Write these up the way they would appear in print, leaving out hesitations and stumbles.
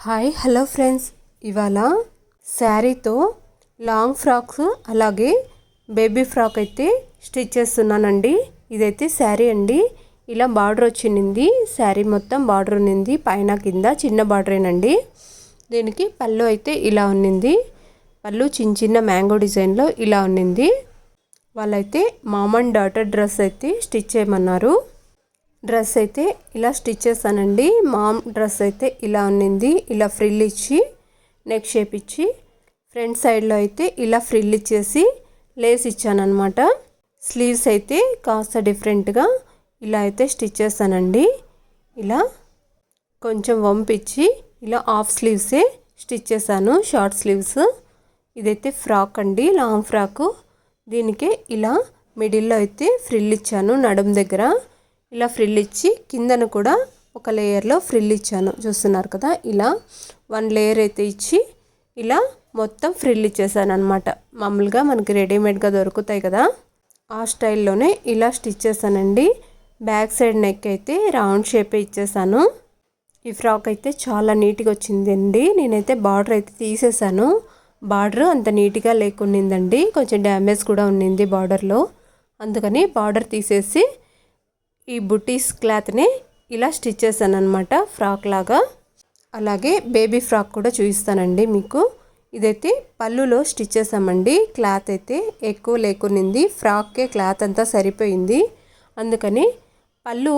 Hello friends, ఇవాళ శారీతో long frocks అలాగే baby frock అయితే స్టిచ్ చేస్తున్నానండి. ఇదైతే శారీ అండి. ఇలా బార్డర్ వచ్చింది, శారీ మొత్తం బార్డర్ ఉన్నింది, పైన కింద చిన్న బార్డరేనండి. దీనికి పళ్ళు అయితే ఇలా ఉన్నింది. పళ్ళు చిన్న చిన్న మ్యాంగో డిజైన్లో ఇలా ఉన్నింది. వాళ్ళైతే మామ్ అండ్ డాటర్ డ్రెస్ అయితే స్టిచ్ చేయమన్నారు. డ్రెస్ అయితే ఇలా స్టిచ్ చేశానండి. మామ్ డ్రెస్ అయితే ఇలా ఉన్నింది. ఇలా ఫ్రిల్ ఇచ్చి నెక్ షేప్ ఇచ్చి ఫ్రంట్ సైడ్లో అయితే ఇలా ఫ్రిల్ ఇచ్చేసి లేస్ ఇచ్చానమాట. స్లీవ్స్ అయితే కాస్త డిఫరెంట్గా ఇలా అయితే స్టిచ్ చేశానండి. ఇలా కొంచెం వంపిచ్చి ఇలా హాఫ్ స్లీవ్సే స్టిచ్ చేశాను, షార్ట్ స్లీవ్స్. ఇదైతే ఫ్రాక్ అండి, లాంగ్ ఫ్రాకు. దీనికి ఇలా మిడిల్లో అయితే ఫ్రిల్ ఇచ్చాను, నడుం దగ్గర ఇలా ఫ్రిల్ ఇచ్చి కిందను కూడా ఒక లేయర్లో ఫ్రిల్ ఇచ్చాను, చూస్తున్నారు కదా. ఇలా 1 లేయర్ అయితే ఇచ్చి ఇలా మొత్తం ఫ్రిల్ ఇచ్చేసాను అనమాట. మామూలుగా మనకి రెడీమేడ్గా దొరుకుతాయి కదా, ఆ స్టైల్లోనే ఇలా స్టిచ్ చేశానండి. బ్యాక్ సైడ్ నెక్ అయితే రౌండ్ షేప్ ఇచ్చేసాను. ఈ ఫ్రాక్ అయితే చాలా నీట్గా వచ్చిందండి. నేనైతే బార్డర్ అయితే తీసేసాను. బార్డర్ అంత నీట్గా లేకున్నిందండి, కొంచెం డ్యామేజ్ కూడా ఉన్నింది బార్డర్లో. అందుకని బార్డర్ తీసేసి ఈ బుటీస్ క్లాత్ని ఇలా స్టిచ్ చేశాను అనమాట, ఫ్రాక్ లాగా. అలాగే బేబీ ఫ్రాక్ కూడా చూపిస్తానండి మీకు. ఇదైతే పళ్ళులో స్టిచ్ చేసామండి. క్లాత్ అయితే ఎక్కువ లేకునింది, ఫ్రాక్కే క్లాత్ అంతా సరిపోయింది. అందుకని పళ్ళు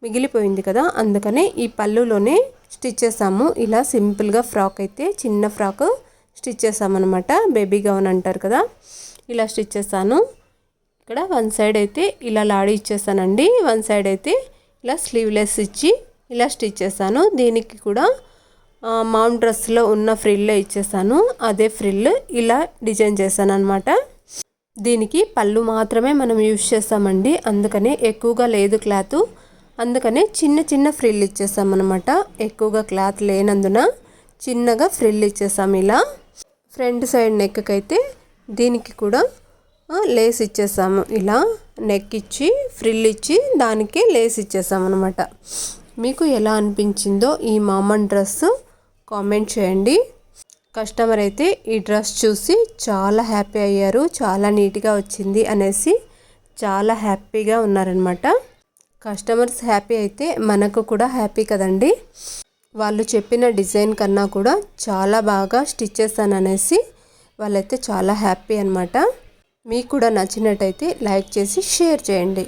మిగిలిపోయింది కదా, అందుకని ఈ పళ్ళులోనే స్టిచ్ చేసాము. ఇలా సింపుల్గా ఫ్రాక్ అయితే చిన్న ఫ్రాక్ స్టిచ్ చేసామన్నమాట. బేబీ గౌన్ అంటారు కదా, ఇలా స్టిచ్ చేశాను. ఇక్కడ 1 సైడ్ అయితే ఇలా లాడీ ఇచ్చేసానండి, 1 సైడ్ అయితే ఇలా స్లీవ్లెస్ ఇచ్చి ఇలా స్టిచ్ చేశాను. దీనికి కూడా మామ్ డ్రెస్లో ఉన్న ఫ్రిల్లే ఇచ్చేసాను. అదే ఫ్రిల్ ఇలా డిజైన్ చేశాను అనమాట. దీనికి పళ్ళు మాత్రమే మనం యూజ్ చేస్తామండి, అందుకనే ఎక్కువగా లేదు క్లాత్. అందుకనే చిన్న చిన్న ఫ్రిల్ ఇచ్చేసామన్నమాట. ఎక్కువగా క్లాత్ లేనందున చిన్నగా ఫ్రిల్ ఇచ్చేసాము. ఇలా ఫ్రంట్ సైడ్ నెక్కి అయితే దీనికి కూడా లేస్ ఇచ్చేసాము. ఇలా నెక్ ఇచ్చి ఫ్రిల్ ఇచ్చి దానికి లేస్ ఇచ్చేసాము అనమాట. మీకు ఎలా అనిపించిందో ఈ మామన్ డ్రెస్ కామెంట్ చేయండి. కస్టమర్ అయితే ఈ డ్రెస్ చూసి చాలా హ్యాపీ అయ్యారు, చాలా నీట్గా వచ్చింది అనేసి చాలా హ్యాపీగా ఉన్నారనమాట. కస్టమర్స్ హ్యాపీ అయితే మనకు కూడా హ్యాపీ కదండి. వాళ్ళు చెప్పిన డిజైన్ కన్నా కూడా చాలా బాగా స్టిచ్ చేశాను అనేసి వాళ్ళైతే చాలా హ్యాపీ అనమాట. మీకు కూడా నచ్చినట్టయితే లైక్ చేసి షేర్ చేయండి.